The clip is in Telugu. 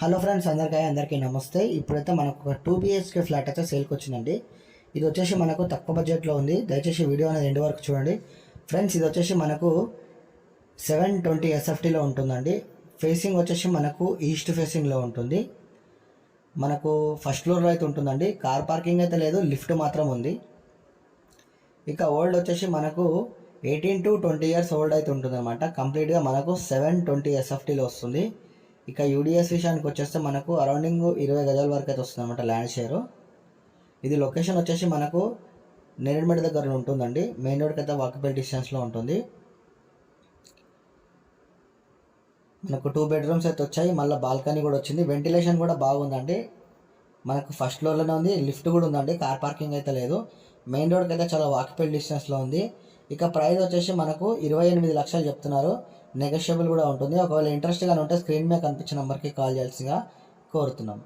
హలో ఫ్రెండ్స్, అందరికీ నమస్తే. ఇప్పుడైతే మనకు ఒక 2 BHK ఫ్లాట్ అయితే సేల్కి వచ్చిందండి. ఇది వచ్చేసి మనకు తక్కువ బడ్జెట్లో ఉంది. దయచేసి వీడియో అనేది ఎండ్ వరకు చూడండి ఫ్రెండ్స్. ఇది వచ్చేసి మనకు 720 SFTలో ఉంటుందండి. ఫేసింగ్ వచ్చేసి మనకు ఈస్ట్ ఫేసింగ్లో ఉంటుంది. మనకు ఫస్ట్ ఫ్లోర్లో అయితే ఉంటుందండి. కార్ పార్కింగ్ అయితే లేదు, లిఫ్ట్ మాత్రం ఉంది. ఇక ఓల్డ్ వచ్చేసి మనకు 18 to 20 ఇయర్స్ ఓల్డ్ అయితే ఉంటుంది అనమాట. కంప్లీట్గా మనకు 720 SFTలో వస్తుంది. ఇక యూడిఎస్ విషయానికి వచ్చేస్తే మనకు అరౌండింగ్ 20 గజాల వరకు అయితే వస్తుంది అనమాట ల్యాండ్ షేరు. ఇది లొకేషన్ వచ్చేసి మనకు నేరేడ్మెట్ దగ్గర ఉంటుందండి. మెయిన్ రోడ్కి అయితే వాకబుల్ డిస్టెన్స్లో ఉంటుంది. మనకు 2 బెడ్రూమ్స్ అయితే వచ్చాయి, మళ్ళీ బాల్కనీ కూడా వచ్చింది. వెంటిలేషన్ కూడా బాగుందండి. మనకు ఫస్ట్ ఫ్లోర్లోనే ఉంది, లిఫ్ట్ కూడా ఉందండి. కార్ పార్కింగ్ అయితే లేదు. మెయిన్ రోడ్కి అయితే చాలా వాకబుల్ డిస్టెన్స్లో ఉంది. ఇక ప్రైస్ వచ్చేసి మనకు 28 లక్షలు చెప్తున్నారు. నెగోషియబుల్ కూడా ఉంటుంది. ఒకవేళ ఇంట్రెస్ట్గా ఉంటే స్క్రీన్ మీద కనిపించిన నెంబర్కి కాల్ చేయాల్సిందిగా కోరుతున్నాం.